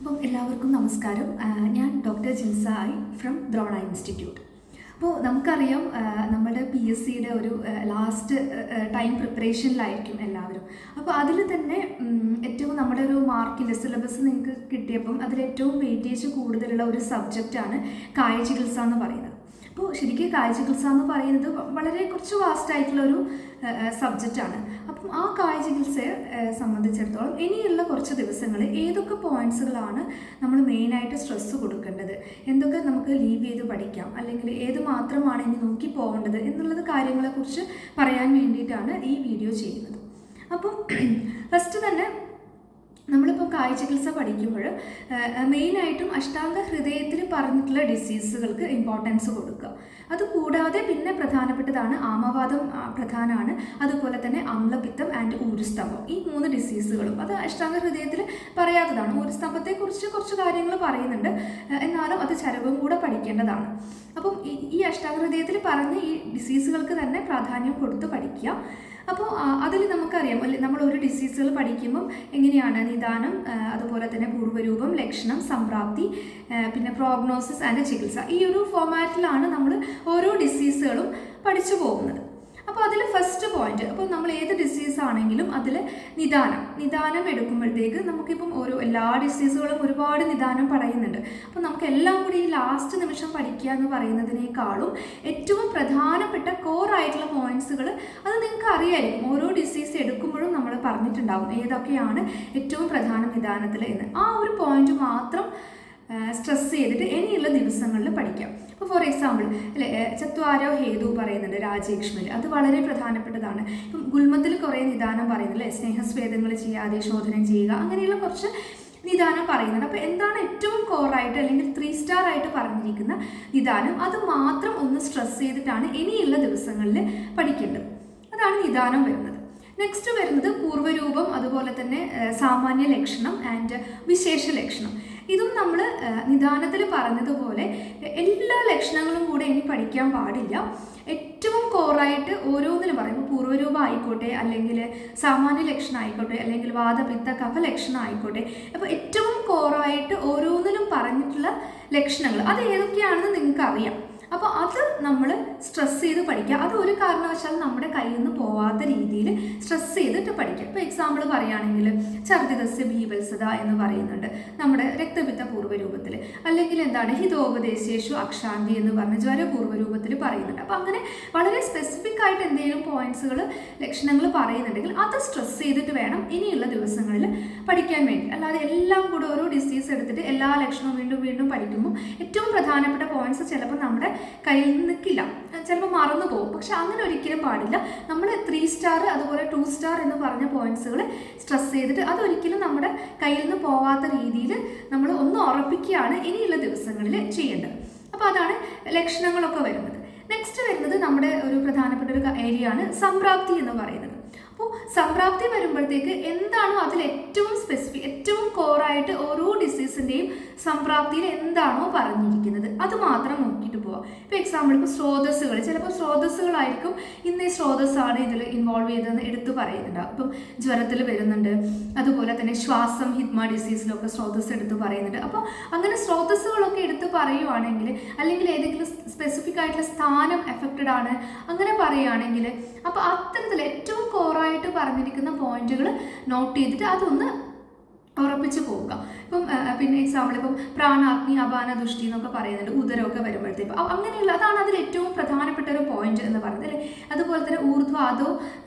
അപ്പം എല്ലാവർക്കും നമസ്കാരം. ഞാൻ ഡോക്ടർ ജിൻസായി ഫ്രം ദ്രോണ ഇൻസ്റ്റിറ്റ്യൂട്ട്. അപ്പോൾ നമുക്കറിയാം, നമ്മുടെ PSCയുടെ ഒരു ലാസ്റ്റ് ടൈം പ്രിപ്പറേഷനിലായിരിക്കും എല്ലാവരും. അപ്പോൾ അതിൽ തന്നെ ഏറ്റവും നമ്മുടെ ഒരു മാർക്കിൻ്റെ സിലബസ് നിങ്ങൾക്ക് കിട്ടിയപ്പം അതിൽ ഏറ്റവും വെയിറ്റേജ് കൂടുതലുള്ള ഒരു സബ്ജക്റ്റാണ് കായ ചികിത്സ എന്ന് പറയുന്നത്. അപ്പോൾ ശരിക്കും കായ ചികിത്സ എന്ന് പറയുന്നത് വളരെ കുറച്ച് വാസ്റ്റായിട്ടുള്ളൊരു സബ്ജക്റ്റാണ്. അപ്പം ആ കായ ചികിത്സയെ സംബന്ധിച്ചിടത്തോളം ഇനിയുള്ള കുറച്ച് ദിവസങ്ങൾ ഏതൊക്കെ പോയിൻറ്റ്സുകളാണ് നമ്മൾ മെയിനായിട്ട് സ്ട്രെസ്സ് കൊടുക്കേണ്ടത്, എന്തൊക്കെ നമുക്ക് ലീവ് ചെയ്ത് പഠിക്കാം, അല്ലെങ്കിൽ ഏത് മാത്രമാണ് ഇനി നോക്കി പോകേണ്ടത് എന്നുള്ളത് കാര്യങ്ങളെക്കുറിച്ച് പറയാൻ വേണ്ടിയിട്ടാണ് ഈ വീഡിയോ ചെയ്യുന്നത്. അപ്പം ഫസ്റ്റ് തന്നെ നമ്മളിപ്പോൾ കായ ചികിത്സ പഠിക്കുമ്പോൾ മെയിനായിട്ടും അഷ്ടാംഗ ഹൃദയത്തിൽ പറഞ്ഞിട്ടുള്ള ഡിസീസുകൾക്ക് ഇമ്പോർട്ടൻസ് കൊടുക്കുക. അതുകൂടാതെ പിന്നെ പ്രധാനപ്പെട്ടതാണ് ആമവാദം പ്രധാനമാണ്, അതുപോലെ തന്നെ അമ്ലപിത്തം ആൻഡ് ഊരുസ്തംഭം. ഈ 3 ഡിസീസുകളും അത് അഷ്ടാംഗ ഹൃദയത്തിൽ പറയാത്തതാണ്. ഊരുസ്തംഭത്തെക്കുറിച്ച് കുറച്ച് കാര്യങ്ങൾ പറയുന്നുണ്ട്, എന്നാലും അത് ചരവും കൂടെ പഠിക്കേണ്ടതാണ്. അപ്പം ഈ അഷ്ടാംഗ ഹൃദയത്തിൽ പറഞ്ഞ ഈ ഡിസീസുകൾക്ക് തന്നെ പ്രാധാന്യം കൊടുത്ത് പഠിക്കുക. അപ്പോൾ അതിൽ നമുക്കറിയാം, നമ്മൾ ഒരു ഡിസീസുകൾ പഠിക്കുമ്പം എങ്ങനെയാണ് നിദാനം, അതുപോലെ തന്നെ പൂർവ്വരൂപം, ലക്ഷണം, സംപ്രാപ്തി, പിന്നെ പ്രോഗ്നോസിസ് ആൻഡ് ചികിത്സ. ഈ ഒരു ഫോമാറ്റിലാണ് നമ്മൾ ഓരോ ഡിസീസുകളും പഠിച്ചു പോകുന്നത്. അപ്പോൾ അതിൽ ഫസ്റ്റ് പോയിന്റ്, അപ്പോൾ നമ്മൾ ഏത് ഡിസീസ് ആണെങ്കിലും അതിൽ നിദാനം എടുക്കുമ്പോഴത്തേക്ക് നമുക്കിപ്പം എല്ലാ ഡിസീസുകളും ഒരുപാട് നിദാനം പറയുന്നുണ്ട്. അപ്പോൾ നമുക്ക് എല്ലാം കൂടി ഈ ലാസ്റ്റ് നിമിഷം പഠിക്കുക എന്ന് പറയുന്നതിനേക്കാളും ഏറ്റവും പ്രധാനപ്പെട്ട കോറായിട്ടുള്ള പോയിന്റ്സുകൾ അത് നിങ്ങൾക്ക് അറിയായിരിക്കും. ഓരോ ഡിസീസ് എടുക്കുമ്പോഴും നമ്മൾ പറഞ്ഞിട്ടുണ്ടാവും ഏതൊക്കെയാണ് ഏറ്റവും പ്രധാനം നിദാനത്തിൽ എന്ന്. ആ ഒരു പോയിന്റ് മാത്രം സ്ട്രെസ് ചെയ്തിട്ട് ഇനിയുള്ള ദിവസങ്ങളിൽ പഠിക്കാം. ഇപ്പോൾ ഫോർ എക്സാമ്പിൾ ചത്വാരോ ഹേതു പറയുന്നുണ്ട് രാജേക്ഷ്മിൽ, അത് വളരെ പ്രധാനപ്പെട്ടതാണ്. ഇപ്പം ഗുൽമത്തിൽ കുറേ നിദാനം പറയുന്നില്ലേ, സ്നേഹസ്വേദങ്ങൾ ചെയ്യാതെ ശോധനം ചെയ്യുക, അങ്ങനെയുള്ള കുറച്ച് നിദാനം പറയുന്നുണ്ട്. അപ്പോൾ എന്താണ് ഏറ്റവും കോറായിട്ട് അല്ലെങ്കിൽ 3 സ്റ്റാർ ആയിട്ട് പറഞ്ഞിരിക്കുന്ന നിദാനം, അത് മാത്രം ഒന്ന് സ്ട്രെസ് ചെയ്തിട്ടാണ് ഇനിയുള്ള ദിവസങ്ങളിൽ പഠിക്കേണ്ടത്. അതാണ് നിദാനം വരുന്നത്. നെക്സ്റ്റ് വരുന്നത് പൂർവ്വരൂപം, അതുപോലെ തന്നെ സാമാന്യ ലക്ഷണം ആൻഡ് വിശേഷ ലക്ഷണം. ഇതും നമ്മൾ നിദാനത്തിൽ പറഞ്ഞതുപോലെ എല്ലാ ലക്ഷണങ്ങളും കൂടെ ഇനി പഠിക്കാൻ പാടില്ല. ഏറ്റവും കോറായിട്ട് ഓരോന്നിനും പറയുമ്പോൾ പൂർവ്വരൂപം ആയിക്കോട്ടെ, അല്ലെങ്കിൽ സാമാന്യ ലക്ഷണം ആയിക്കോട്ടെ, അല്ലെങ്കിൽ വാദപിത്ത കഫ ലക്ഷണം ആയിക്കോട്ടെ, അപ്പോൾ ഏറ്റവും കോറായിട്ട് ഓരോന്നിനും പറഞ്ഞിട്ടുള്ള ലക്ഷണങ്ങൾ അത് ഏതൊക്കെയാണെന്ന് നിങ്ങൾക്ക് അറിയാം. അപ്പോൾ അത് നമ്മൾ സ്ട്രെസ് ചെയ്ത് പഠിക്കുക. അത് ഒരു കാരണവശാലും നമ്മുടെ കയ്യിൽ നിന്ന് പോവാത്ത രീതിയിൽ സ്ട്രെസ് ചെയ്തിട്ട് പഠിക്കുക. ഇപ്പോൾ എക്സാമ്പിൾ പറയുകയാണെങ്കിൽ ഛർദിതസ്യ ബീഭത്സത എന്ന് പറയുന്നുണ്ട് നമ്മുടെ രക്തപിത്ത പൂർവ്വരൂപത്തിൽ, അല്ലെങ്കിൽ എന്താണ് ഹിതോപദേശേഷു അക്ഷാന്തി എന്ന് പറഞ്ഞ് ജ്വരപൂർവ്വരൂപത്തിൽ പറയുന്നുണ്ട്. അപ്പോൾ അങ്ങനെ വളരെ സ്പെസിഫിക് ആയിട്ട് എന്തെങ്കിലും പോയിന്റ്സുകൾ ലക്ഷണങ്ങൾ പറയുന്നുണ്ടെങ്കിൽ അത് സ്ട്രെസ് ചെയ്തിട്ട് വേണം ഇനിയുള്ള ദിവസങ്ങളിൽ പഠിക്കാൻ വേണ്ടി. അല്ലാതെ എല്ലാം കൂടെ ഓരോ ഡിസീസ് എടുത്തിട്ട് എല്ലാ ലക്ഷണവും വീണ്ടും വീണ്ടും പഠിക്കുമ്പോൾ ഏറ്റവും പ്രധാനപ്പെട്ട പോയിന്റ്സ് ചിലപ്പോൾ നമ്മുടെ കയ്യിൽ നിന്ന് നിൽക്കില്ല, ചിലപ്പോൾ മറന്നു പോകും. പക്ഷെ അങ്ങനെ ഒരിക്കലും പാടില്ല. നമ്മൾ 3 സ്റ്റാർ അതുപോലെ 2 സ്റ്റാർ എന്ന് പറഞ്ഞ പോയിന്റ്സുകൾ സ്ട്രെസ് ചെയ്തിട്ട് അതൊരിക്കലും നമ്മുടെ കയ്യിൽ നിന്ന് പോവാത്ത രീതിയിൽ നമ്മൾ ഒന്ന് ഉറപ്പിക്കുകയാണ് ഇനിയുള്ള ദിവസങ്ങളിൽ ചെയ്യേണ്ടത്. അപ്പോൾ അതാണ് ലക്ഷണങ്ങളൊക്കെ വരുന്നത്. നെക്സ്റ്റ് വരുന്നത് നമ്മുടെ ഒരു പ്രധാനപ്പെട്ട ഒരു ഏരിയ ആണ് സംപ്രാപ്തി എന്ന് പറയുന്നത്. അപ്പോൾ സംപ്രാപ്തി വരുമ്പോഴത്തേക്ക് എന്താണോ അതിൽ ഏറ്റവും സ്പെസിഫിക്, ഏറ്റവും കോറായിട്ട് ഓരോ ഡിസീസിൻ്റെയും സംപ്രാപ്തിയിൽ എന്താണോ പറഞ്ഞിരിക്കുന്നത് അത് മാത്രം നോക്കിയിട്ട് പോവാം. ഇപ്പോൾ എക്സാമ്പിൾ ഇപ്പോൾ സ്രോതസ്സുകൾ, ചിലപ്പോൾ സ്രോതസ്സുകളായിരിക്കും ഇന്നേ സ്രോതസ്സാണ് ഇതിൽ ഇൻവോൾവ് ചെയ്തതെന്ന് എടുത്ത് പറയുന്നുണ്ടാവും. ഇപ്പം ജ്വരത്തിൽ വരുന്നുണ്ട്, അതുപോലെ തന്നെ ശ്വാസം ഹിത്മ ഡിസീസിലൊക്കെ സ്രോതസ് എടുത്ത് പറയുന്നുണ്ട്. അപ്പോൾ അങ്ങനെ സ്രോതസ്സുകളൊക്കെ എടുത്ത് പറയുവാണെങ്കിൽ, അല്ലെങ്കിൽ ഏതെങ്കിലും സ്പെസിഫിക് ആയിട്ടുള്ള സ്ഥാനം എഫക്റ്റഡ് ആണ് അങ്ങനെ പറയുകയാണെങ്കിൽ, അപ്പോൾ അത്തരത്തിൽ ഏറ്റവും കോറായിട്ട് പറഞ്ഞിരിക്കുന്ന പോയിന്റുകൾ നോട്ട് ചെയ്തിട്ട് അതൊന്ന് ഉറപ്പിച്ച് പോവുക. ഇപ്പം പിന്നെ എക്സാമ്പിൾ ഇപ്പം പ്രാണാഗ്നി അപാന ദുഷ്ടി എന്നൊക്കെ പറയുന്നുണ്ട്, ഉദരമൊക്കെ വരുമ്പോഴത്തേക്കും അങ്ങനെയുള്ള അതാണ് അതിൽ ഏറ്റവും പ്രധാനപ്പെട്ട ഒരു പോയിന്റ് എന്ന് പറയുന്നത് അല്ലേ. അതുപോലെ തന്നെ ഊർധ്വാദോ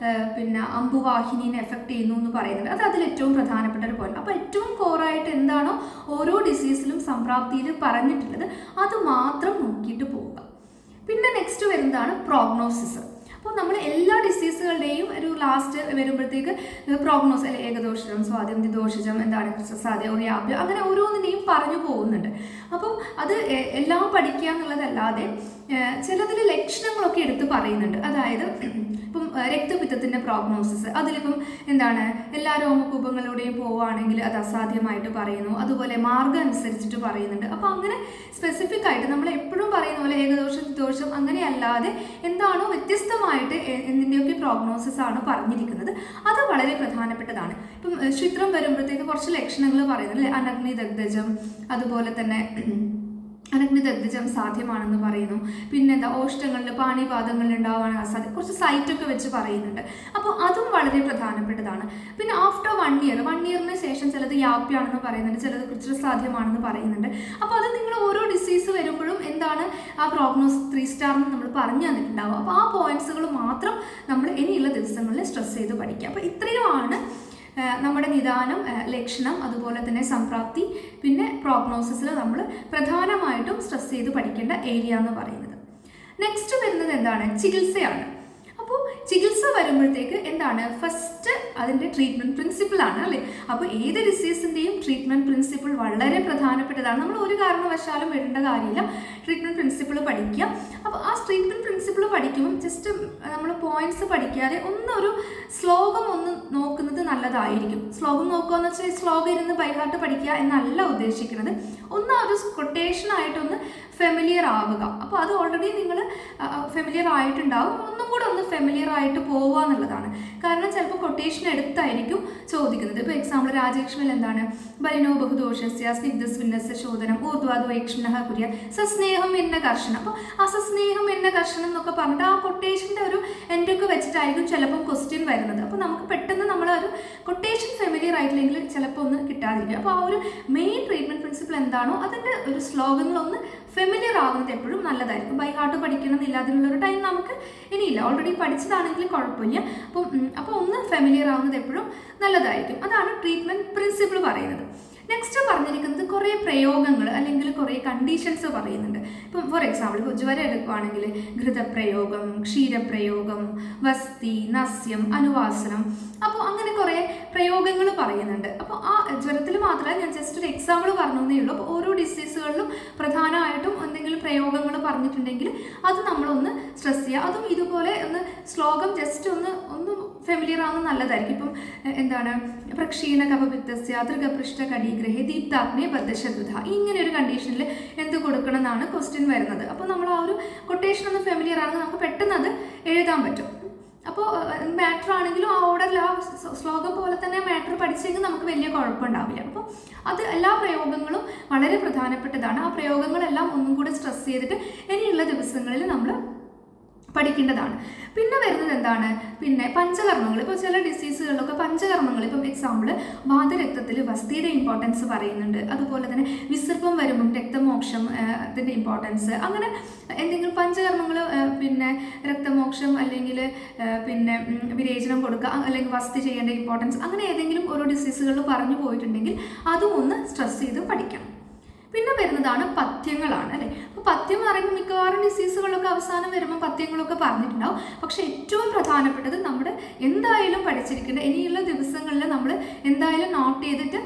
പിന്നെ അമ്പുവാഹിനീനെ എഫക്റ്റ് ചെയ്യുന്നു എന്ന് പറയുന്നുണ്ട്, അത് അതിൽ ഏറ്റവും പ്രധാനപ്പെട്ട ഒരു പോയിന്റ്. അപ്പോൾ ഏറ്റവും കോറായിട്ട് എന്താണോ ഓരോ ഡിസീസിലും സംപ്രാപ്തിയിൽ പറഞ്ഞിട്ടുള്ളത് അത് മാത്രം നോക്കിയിട്ട് പോവുക. പിന്നെ നെക്സ്റ്റ് വരുന്നതാണ് പ്രോഗ്നോസിസ്. അപ്പോൾ നമ്മൾ എല്ലാ ഡിസീസുകളുടെയും ഒരു ലാസ്റ്റ് വരുമ്പോഴത്തേക്ക് പ്രോഗ്നോസ് അല്ലെ ഏകദോഷം, സ്വാധീനം, ദിദോഷജം, എന്താണ് സാധ്യ, വ്യാപ്യം, അങ്ങനെ ഓരോന്നിനെയും പറഞ്ഞു പോകുന്നുണ്ട്. അപ്പം അത് എല്ലാം പഠിക്കുക എന്നുള്ളതല്ലാതെ ചിലതിൽ ലക്ഷണങ്ങളൊക്കെ എടുത്ത് പറയുന്നുണ്ട്. അതായത് ഇപ്പം രക്തപിത്തത്തിൻ്റെ പ്രോഗ്നോസിസ്, അതിലിപ്പം എന്താണ് എല്ലാ രോമകൂപങ്ങളിലൂടെയും പോവുകയാണെങ്കിൽ അത് അസാധ്യമായിട്ട് പറയുന്നു. അതുപോലെ മാർഗ്ഗം അനുസരിച്ചിട്ട് പറയുന്നുണ്ട്. അപ്പോൾ അങ്ങനെ സ്പെസിഫിക് ആയിട്ട് നമ്മൾ എപ്പോഴും പറയുന്ന പോലെ ഏകദോഷം ദോഷം അങ്ങനെയല്ലാതെ എന്താണോ വ്യത്യസ്തമായിട്ട് എന്തിൻ്റെയൊക്കെ പ്രോഗ്നോസിസ് ആണ് പറഞ്ഞിരിക്കുന്നത് അത് വളരെ പ്രധാനപ്പെട്ടതാണ്. ഇപ്പം ചിത്രം വരുമ്പോഴത്തേക്ക് കുറച്ച് ലക്ഷണങ്ങൾ പറയുന്നത് അല്ലേ, അനഗ്നിദഗ്ധജം, അതുപോലെ തന്നെ അനഗ്നിദഗ്ധജം സാധ്യമാണെന്ന് പറയുന്നു. പിന്നെന്താ ഓഷ്ടങ്ങളിൽ പാണിപാദങ്ങളിൽ ഉണ്ടാവാൻ അസാധ്യം, കുറച്ച് സൈറ്റൊക്കെ വെച്ച് പറയുന്നുണ്ട്. അപ്പോൾ അതും വളരെ പ്രധാനപ്പെട്ടതാണ്. പിന്നെ ആഫ്റ്റർ 1 ഇയർ, 1 ഇയറിന് ശേഷം ചിലത് യാപ്യാണെന്ന് പറയുന്നുണ്ട്, ചിലത് കൃത്രിസാധ്യമാണെന്ന് പറയുന്നുണ്ട്. അപ്പോൾ അത് നിങ്ങൾ ഓരോ ഡിസീസ് വരുമ്പോഴും എന്താണ് ആ പ്രോഗ്നോസ് 3 സ്റ്റാർ എന്ന് നമ്മൾ പറഞ്ഞു തന്നിട്ടുണ്ടാവും. അപ്പോൾ ആ പോയിന്റ്സുകൾ മാത്രം നമ്മൾ ഇനിയുള്ള ദിവസങ്ങളിൽ സ്ട്രെസ് ചെയ്ത് പഠിക്കുക. അപ്പോൾ ഇത്രയുമാണ് നമ്മുടെ നിദാനം, ലക്ഷണം, അതുപോലെ തന്നെ സംപ്രാപ്തി, പിന്നെ പ്രോഗ്നോസിസിൽ നമ്മൾ പ്രധാനമായിട്ടും സ്ട്രെസ് ചെയ്ത് പഠിക്കേണ്ട ഏരിയ എന്ന് പറയുന്നത്. നെക്സ്റ്റ് വരുന്നത് എന്താണ്, ചികിത്സയാണ്. അപ്പോൾ ചികിത്സ വരുമ്പോഴത്തേക്ക് എന്താണ്, ഫസ്റ്റ് അതിൻ്റെ ട്രീറ്റ്മെൻറ്റ് പ്രിൻസിപ്പിളാണ് അല്ലേ. അപ്പോൾ ഏത് ഡിസീസിൻ്റെയും ട്രീറ്റ്മെൻറ്റ് പ്രിൻസിപ്പിൾ വളരെ പ്രധാനപ്പെട്ടതാണ്. നമ്മൾ ഒരു കാരണവശാലും വിടേണ്ട കാര്യമില്ല, ട്രീറ്റ്മെൻറ്റ് പ്രിൻസിപ്പിൾ പഠിക്കുക. അപ്പോൾ ആ ട്രീറ്റ്മെൻറ്റ് പ്രിൻസിപ്പിൾ പഠിക്കുമ്പം ജസ്റ്റ് നമ്മൾ പോയിന്റ്സ് പഠിക്കാതെ ഒരു ശ്ലോകം ഒന്ന് നോക്കുന്നത് നല്ലതായിരിക്കും. ശ്ലോകം നോക്കുക എന്ന് വെച്ചാൽ ശ്ലോകം ഇരുന്ന് ബൈഹാർട്ട് പഠിക്കുക എന്നല്ല ഉദ്ദേശിക്കുന്നത്. ആ ഒരു കൊട്ടേഷനായിട്ടൊന്ന് ഫെമിലിയർ ആവുക. അപ്പോൾ അത് ഓൾറെഡി നിങ്ങൾ ഫെമിലിയർ ആയിട്ടുണ്ടാവും, ഒന്നും കൂടെ ഒന്ന് ഫെമിലിയർ ആയിട്ട് പോവുക എന്നുള്ളതാണ്. കാരണം ചിലപ്പോൾ കൊട്ടേഷൻ എടുത്തായിരിക്കും ചോദിക്കുന്നത്. ഇപ്പോൾ എക്സാമ്പിൾ രാജലക്ഷ്മിയിൽ എന്താണ്, ബലിനോ ബഹുദോഷസ്യ സ്നിഗ്ധസ്വിന്നസ്യ ശോധനം ഊർധ്വാദോ യക്ഷ്ണഃ കുര്യ സസ്നേഹം എന്ന കർഷണം. അപ്പോൾ അസസ്നേഹം എന്ന കർഷണം എന്നൊക്കെ പറഞ്ഞിട്ട് ആ കൊട്ടേഷൻ്റെ ഒരു എൻ്റെയൊക്കെ വെച്ചിട്ടായിരിക്കും ചിലപ്പം ക്വസ്റ്റ്യൻ വരുന്നത്. അപ്പോൾ നമുക്ക് പെട്ടെന്ന് നമ്മൾ ഒരു കൊട്ടേഷൻ ഫെമിലിയർ ആയിട്ടില്ലെങ്കിൽ ചിലപ്പോൾ ഒന്ന് കിട്ടാതിരിക്കും. അപ്പോൾ ആ ഒരു മെയിൻ ട്രീറ്റ്മെൻറ്റ് പ്രിൻസിപ്പിൾ എന്താണോ അതിൻ്റെ ഒരു ശ്ലോകങ്ങളൊന്ന് ഫെമിലിയർ ആവുന്നത് എപ്പോഴും നല്ലതായിരിക്കും. ബൈ ഹാർട്ട് പഠിക്കണമെന്നില്ല, അതിനുള്ളൊരു ടൈം നമുക്ക് ഇനിയില്ല, ഓൾറെഡി പഠിച്ചതാണെങ്കിൽ കുഴപ്പമില്ല. അപ്പോൾ ഒന്ന് ഫെമിലിയർ ആവുന്നത് എപ്പോഴും നല്ലതായിരിക്കും. അതാണ് ട്രീറ്റ്മെൻറ്റ് പ്രിൻസിപ്പിൾ പറയുന്നത്. നെക്സ്റ്റ് പറഞ്ഞിരിക്കുന്നത് കുറേ പ്രയോഗങ്ങൾ അല്ലെങ്കിൽ കുറേ കണ്ടീഷൻസ് പറയുന്നുണ്ട്. ഇപ്പം ഫോർ എക്സാമ്പിൾ ഇപ്പോൾ ജ്വരം എടുക്കുകയാണെങ്കിൽ ഘൃതപ്രയോഗം, ക്ഷീരപ്രയോഗം, വസ്തി, നസ്യം, അനുവാസനം, അപ്പോൾ അങ്ങനെ കുറേ പ്രയോഗങ്ങൾ പറയുന്നുണ്ട്. അപ്പോൾ ആ ജ്വരത്തിൽ മാത്രമല്ല, ഞാൻ ജസ്റ്റ് ഒരു എക്സാമ്പിൾ പറഞ്ഞേ ഉള്ളൂ. അപ്പോൾ ഓരോ ഡിസീസുകളിലും പ്രധാനമായിട്ടും എന്തെങ്കിലും പ്രയോഗങ്ങൾ പറഞ്ഞിട്ടുണ്ടെങ്കിൽ അത് നമ്മളൊന്ന് സ്ട്രെസ് ചെയ്യുക. അതും ഇതുപോലെ ഒന്ന് ശ്ലോകം ജസ്റ്റ് ഒന്ന് ഫെമിലിയർ ആവുന്നത് നല്ലതായിരിക്കും. ഇപ്പം എന്താണ്, പ്രക്ഷീണ കപപിത്തസ്യ തൃകപൃഷ്ഠ കടിഗ്രഹേ ദീപ്താഗ്നേ ബദ്ധശത്രുത, ഇങ്ങനെ ഒരു കണ്ടീഷനിൽ എന്ത് കൊടുക്കണം എന്നാണ് ക്വസ്റ്റ്യൻ വരുന്നത്. അപ്പോൾ നമ്മൾ ആ ഒരു കൊട്ടേഷൻ ഒന്ന് ഫെമിലിയർ ആണെങ്കിൽ നമുക്ക് പെട്ടെന്ന് അത് എഴുതാൻ പറ്റും. അപ്പോൾ മാറ്റർ ആണെങ്കിലും ആ ഓർഡറിൽ ആ ശ്ലോകം പോലെ തന്നെ മാറ്റർ പഠിച്ചെങ്കിൽ നമുക്ക് വലിയ കുഴപ്പമുണ്ടാവില്ല. അപ്പോൾ അത് എല്ലാ പ്രയോഗങ്ങളും വളരെ പ്രധാനപ്പെട്ടതാണ്. ആ പ്രയോഗങ്ങളെല്ലാം ഒന്നും കൂടെ സ്ട്രെസ് ചെയ്തിട്ട് ഇനിയുള്ള ദിവസങ്ങളിൽ നമ്മൾ പഠിക്കേണ്ടതാണ്. പിന്നെ വരുന്നത് എന്താണ്, പിന്നെ പഞ്ചകർമ്മങ്ങൾ. ഇപ്പോൾ ചില ഡിസീസുകളിലൊക്കെ പഞ്ചകർമ്മങ്ങൾ, ഇപ്പം എക്സാമ്പിൾ വാതരക്തത്തിൽ വസ്തിയുടെ ഇമ്പോർട്ടൻസ് പറയുന്നുണ്ട്. അതുപോലെ തന്നെ വിസർപ്പം വരുമ്പം രക്തമോക്ഷം അതിൻ്റെ ഇമ്പോർട്ടൻസ്, അങ്ങനെ എന്തെങ്കിലും പഞ്ചകർമ്മങ്ങൾ, പിന്നെ രക്തമോക്ഷം അല്ലെങ്കിൽ പിന്നെ വിരേചനം കൊടുക്കുക, അല്ലെങ്കിൽ വസ്തി ചെയ്യേണ്ട ഇമ്പോർട്ടൻസ്, അങ്ങനെ ഏതെങ്കിലും ഓരോ ഡിസീസുകളിൽ പറഞ്ഞു പോയിട്ടുണ്ടെങ്കിൽ അതും ഒന്ന് സ്ട്രെസ് ചെയ്ത് പഠിക്കണം. പിന്നെ വരുന്നതാണ് പഥ്യങ്ങളാണ് അല്ലേ. അപ്പോൾ പഥ്യം എന്ന് പറയുമ്പോൾ മിക്കവാറും ഡിസീസുകളൊക്കെ അവസാനം വരുമ്പോൾ പഥ്യങ്ങളൊക്കെ പറഞ്ഞിട്ടുണ്ടാവും. പക്ഷേ ഏറ്റവും പ്രധാനപ്പെട്ടത് നമ്മുടെ എന്തായാലും പഠിച്ചിരിക്കേണ്ട ഇനിയുള്ള ദിവസങ്ങളിൽ നമ്മൾ എന്തായാലും നോട്ട് ചെയ്തിട്ട്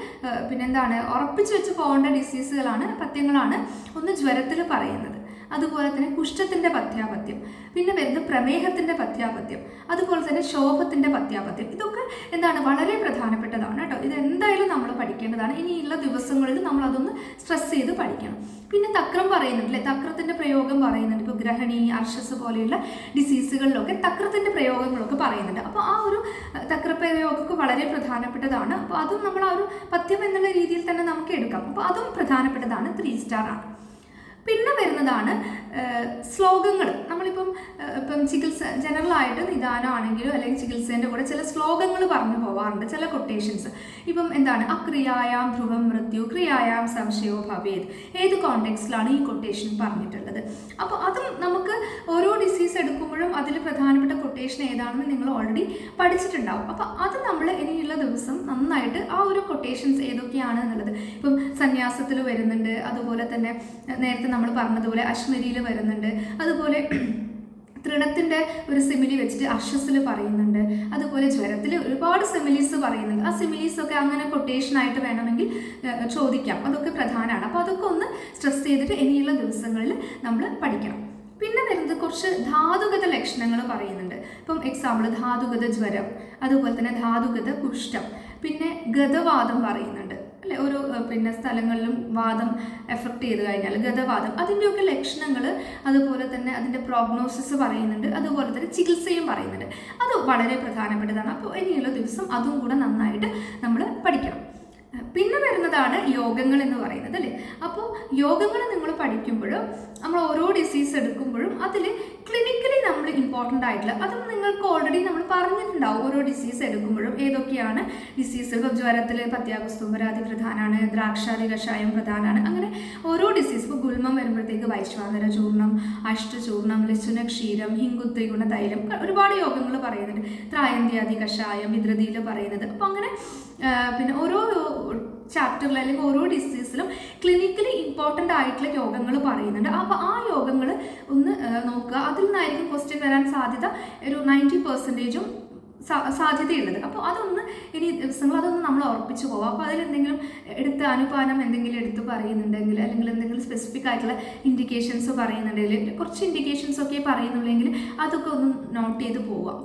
പിന്നെന്താണ് ഉറപ്പിച്ച് വെച്ച് പോകേണ്ട ഡിസീസുകളാണ്, പഥ്യങ്ങളാണ്. ഒന്ന് ജ്വരത്തിൽ പറയുന്നത്, അതുപോലെ തന്നെ കുഷ്ഠത്തിൻ്റെ പഥ്യാപഥ്യം, പിന്നെ വരുന്നത് പ്രമേഹത്തിൻ്റെ പഥ്യാപഥ്യം, അതുപോലെ തന്നെ ശോഭത്തിൻ്റെ പഥ്യാപഥ്യം. ഇതൊക്കെ എന്താണ് വളരെ പ്രധാനപ്പെട്ടതാണ് കേട്ടോ. ഇത് എന്തായാലും നമ്മൾ പഠിക്കേണ്ടതാണ്. ഇനിയുള്ള ദിവസങ്ങളിൽ നമ്മൾ അതൊന്ന് സ്ട്രെസ് ചെയ്ത് പഠിക്കണം. പിന്നെ തക്രം പറയുന്നുണ്ട് അല്ലേ, തക്രത്തിൻ്റെ പ്രയോഗം പറയുന്നുണ്ട്. ഇപ്പോൾ ഗ്രഹണി, അർഷസ് പോലെയുള്ള ഡിസീസുകളിലൊക്കെ തക്രത്തിൻ്റെ പ്രയോഗങ്ങളൊക്കെ പറയുന്നുണ്ട്. അപ്പോൾ ആ ഒരു തക്രപ്രയോഗമൊക്കെ വളരെ പ്രധാനപ്പെട്ടതാണ്. അപ്പോൾ അതും നമ്മൾ ആ ഒരു പഥ്യം എന്നുള്ള രീതിയിൽ തന്നെ നമുക്ക് എടുക്കാം. അപ്പോൾ അതും പ്രധാനപ്പെട്ടതാണ്, 3 സ്റ്റാർ ആണ്. പിന്നെ വരുന്നതാണ് ശ്ലോകങ്ങൾ. നമ്മളിപ്പം ചികിത്സ ജനറലായിട്ട് നിദാനമാണെങ്കിലും അല്ലെങ്കിൽ ചികിത്സേൻ്റെ കൂടെ ചില ശ്ലോകങ്ങൾ പറഞ്ഞു പോവാറുണ്ട്, ചില കൊട്ടേഷൻസ്. ഇപ്പം എന്താണ്, അക്രിയായാം ധ്രുവം മൃത്യു ക്രിയായാം സംശയോ ഭവേത്, ഏത് കോണ്ടെക്സ്റ്റിലാണ് ഈ കൊട്ടേഷൻ പറഞ്ഞിട്ടുള്ളത്. അപ്പോൾ അതും നമുക്ക് ഓരോ ഡിസീസ് എടുക്കുമ്പോഴും അതിൽ പ്രധാനപ്പെട്ട കൊട്ടേഷൻ ഏതാണെന്ന് നിങ്ങൾ ഓൾറെഡി പഠിച്ചിട്ടുണ്ടാവും. അപ്പോൾ അത് നമ്മൾ ഇനിയുള്ള ദിവസം നന്നായിട്ട് ആ ഒരു കൊട്ടേഷൻസ് ഏതൊക്കെയാണ് എന്നുള്ളത്, ഇപ്പം സന്യാസത്തിൽ വരുന്നുണ്ട്, അതുപോലെ തന്നെ നേരത്തെ നമ്മൾ പറഞ്ഞതുപോലെ അശ്മരിയിൽ വരുന്നുണ്ട്, അതുപോലെ തൃണത്തിൻ്റെ ഒരു സിമിലി വെച്ചിട്ട് അർഷസിൽ പറയുന്നുണ്ട്, അതുപോലെ ജ്വരത്തിൽ ഒരുപാട് സിമിലീസ് പറയുന്നുണ്ട്. ആ സിമിലീസൊക്കെ അങ്ങനെ കൊട്ടേഷനായിട്ട് വേണമെങ്കിൽ ചോദിക്കാം, അതൊക്കെ പ്രധാനമാണ്. അപ്പോൾ അതൊക്കെ ഒന്ന് സ്ട്രെസ് ചെയ്തിട്ട് ഇനിയുള്ള ദിവസങ്ങളിൽ നമ്മൾ പഠിക്കണം. പിന്നെ വരുന്നത് കുറച്ച് ധാതുഗത ലക്ഷണങ്ങൾ പറയുന്നുണ്ട്. ഇപ്പം എക്സാമ്പിൾ ധാതുഗത ജ്വരം, അതുപോലെ തന്നെ ധാതുഗത കുഷ്ഠം, പിന്നെ ഗതവാദം പറയുന്നുണ്ട് അല്ലെ. ഓരോ പിന്നെ സ്ഥലങ്ങളിലും വാദം എഫക്റ്റ് ചെയ്ത് കഴിഞ്ഞാൽ ഗതവാദം, അതിൻ്റെയൊക്കെ ലക്ഷണങ്ങൾ, അതുപോലെ തന്നെ അതിൻ്റെ പ്രോഗ്നോസിസ് പറയുന്നുണ്ട്, അതുപോലെ തന്നെ ചികിത്സയും പറയുന്നുണ്ട്. അത് വളരെ പ്രധാനപ്പെട്ടതാണ്. അപ്പോൾ ഇനിയുള്ള ദിവസം അതും കൂടെ നന്നായിട്ട് നമ്മൾ പഠിക്കണം. പിന്നെ വരുന്നതാണ് യോഗങ്ങൾ എന്ന് പറയുന്നത് അല്ലേ. അപ്പോൾ യോഗങ്ങൾ നിങ്ങൾ പഠിക്കുമ്പോഴും നമ്മൾ ഓരോ ഡിസീസ് എടുക്കുമ്പോഴും അതിൽ ക്ലിനിക്കലി നമ്മൾ ഇമ്പോർട്ടൻ്റ് ആയിട്ടുള്ള അതും നിങ്ങൾക്ക് ഓൾറെഡി നമ്മൾ പറഞ്ഞിട്ടുണ്ടാവും. ഓരോ ഡിസീസ് എടുക്കുമ്പോഴും ഏതൊക്കെയാണ് ഡിസീസ്. ഇപ്പോൾ ജ്വരത്തിൽ പത്യാകുസ്തുംഭരാതി പ്രധാനമാണ്, ദ്രാക്ഷാദി കഷായം പ്രധാനമാണ്. അങ്ങനെ ഓരോ ഡിസീസ്, ഇപ്പോൾ ഗുൽമം വരുമ്പോഴത്തേക്ക് വൈശ്വാനര ചൂർണം, അഷ്ടചൂർണം, ലസുന ക്ഷീരം, ഹിങ്കുത്രിഗുണ തൈലം, ഒരുപാട് യോഗങ്ങൾ പറയുന്നുണ്ട്. ത്രായന്ത്യാദി കഷായം വിദ്രതിയിൽ പറയുന്നത്. അപ്പോൾ അങ്ങനെ പിന്നെ ഓരോ ചാപ്റ്ററിൽ അല്ലെങ്കിൽ ഓരോ ഡിസീസിലും ക്ലിനിക്കലി ഇമ്പോർട്ടൻ്റ് ആയിട്ടുള്ള യോഗങ്ങൾ പറയുന്നുണ്ട്. അപ്പോൾ ആ യോഗങ്ങൾ ഒന്ന് നോക്കുക. അതിൽ നിന്നായിരിക്കും ക്വസ്റ്റ്യൻ വരാൻ സാധ്യത ഒരു 90% സാധ്യതയുള്ളത്. അപ്പോൾ അതൊന്ന് ഇനി ദിവസങ്ങൾ അതൊന്ന് നമ്മൾ ഉറപ്പിച്ചു പോവാം. അപ്പോൾ അതിലെന്തെങ്കിലും എടുത്ത് അനുപാനം എന്തെങ്കിലും എടുത്ത് പറയുന്നുണ്ടെങ്കിൽ, അല്ലെങ്കിൽ എന്തെങ്കിലും സ്പെസിഫിക് ആയിട്ടുള്ള ഇൻഡിക്കേഷൻസ് പറയുന്നുണ്ടെങ്കിൽ, കുറച്ച് ഇൻഡിക്കേഷൻസ് ഒക്കെ പറയുന്നുണ്ടെങ്കിൽ അതൊക്കെ ഒന്ന് നോട്ട് ചെയ്ത് പോവാം.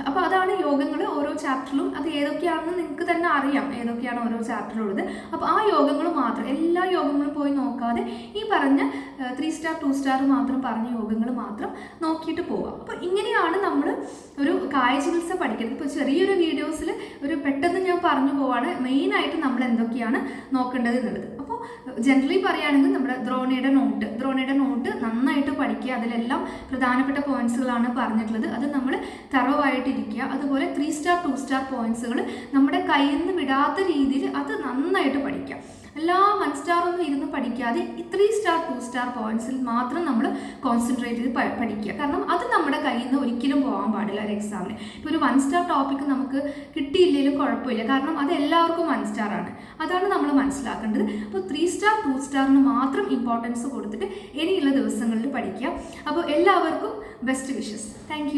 അപ്പോൾ അതാണ് യോഗങ്ങൾ ഓരോ ചാപ്റ്ററിലും. അത് ഏതൊക്കെയാണെന്ന് നിങ്ങൾക്ക് തന്നെ അറിയാം, ഏതൊക്കെയാണ് ഓരോ ചാപ്റ്ററിലുള്ളത്. അപ്പോൾ ആ യോഗങ്ങൾ മാത്രം, എല്ലാ യോഗങ്ങളും പോയി നോക്കാതെ ഈ പറഞ്ഞ 3 സ്റ്റാർ 2 സ്റ്റാർ മാത്രം പറഞ്ഞ യോഗങ്ങൾ മാത്രം നോക്കിയിട്ട് പോവാം. അപ്പോൾ ഇങ്ങനെയാണ് നമ്മൾ ഒരു കായ ചികിത്സ പഠിക്കുന്നത്. ഇപ്പോൾ ചെറിയൊരു വീഡിയോസിൽ ഒരു പെട്ടെന്ന് ഞാൻ പറഞ്ഞു പോവാണ് മെയിനായിട്ട് നമ്മൾ എന്തൊക്കെയാണ് നോക്കേണ്ടത് എന്നുള്ളത്. അപ്പോൾ ജനറലി പറയുകയാണെങ്കിൽ നമ്മുടെ ദ്രോണയുടെ നോട്ട് നന്നായിട്ട് പഠിക്കുക. അതിലെല്ലാം പ്രധാനപ്പെട്ട പോയിന്റ്സുകളാണ് പറഞ്ഞിട്ടുള്ളത്. അത് നമ്മൾ തറവായിട്ടിരിക്കുക. അതുപോലെ 3 സ്റ്റാർ 2 സ്റ്റാർ പോയിന്റ്സുകൾ നമ്മുടെ കയ്യിൽ നിന്ന് വിടാത്ത രീതിയിൽ അത് നന്നായിട്ട് പഠിക്കുക. എല്ലാ 1 സ്റ്റാർ ഒന്നും ഇരുന്ന് പഠിക്കാതെ ഈ 3 സ്റ്റാർ 2 സ്റ്റാർ പോയിന്റ്സിൽ മാത്രം നമ്മൾ കോൺസെൻട്രേറ്റ് ചെയ്ത് പഠിക്കുക. കാരണം അത് നമ്മുടെ കയ്യിൽ നിന്ന് ഒരിക്കലും പോകാൻ പാടില്ല ഒരു എക്സാമിന്. ഇപ്പോൾ ഒരു 1 സ്റ്റാർ ടോപ്പിക്ക് നമുക്ക് കിട്ടിയില്ലെങ്കിലും കുഴപ്പമില്ല, കാരണം അത് എല്ലാവർക്കും 1 സ്റ്റാർ ആണ്. അതാണ് നമ്മൾ മനസ്സിലാക്കേണ്ടത്. അപ്പോൾ 3 സ്റ്റാർ 2 സ്റ്റാറിന് മാത്രം ഇമ്പോർട്ടൻസ് കൊടുത്തിട്ട് ഇനിയുള്ള ദിവസങ്ങളിൽ പഠിക്കുക. അപ്പോൾ എല്ലാവർക്കും ബെസ്റ്റ് വിഷസ്. താങ്ക്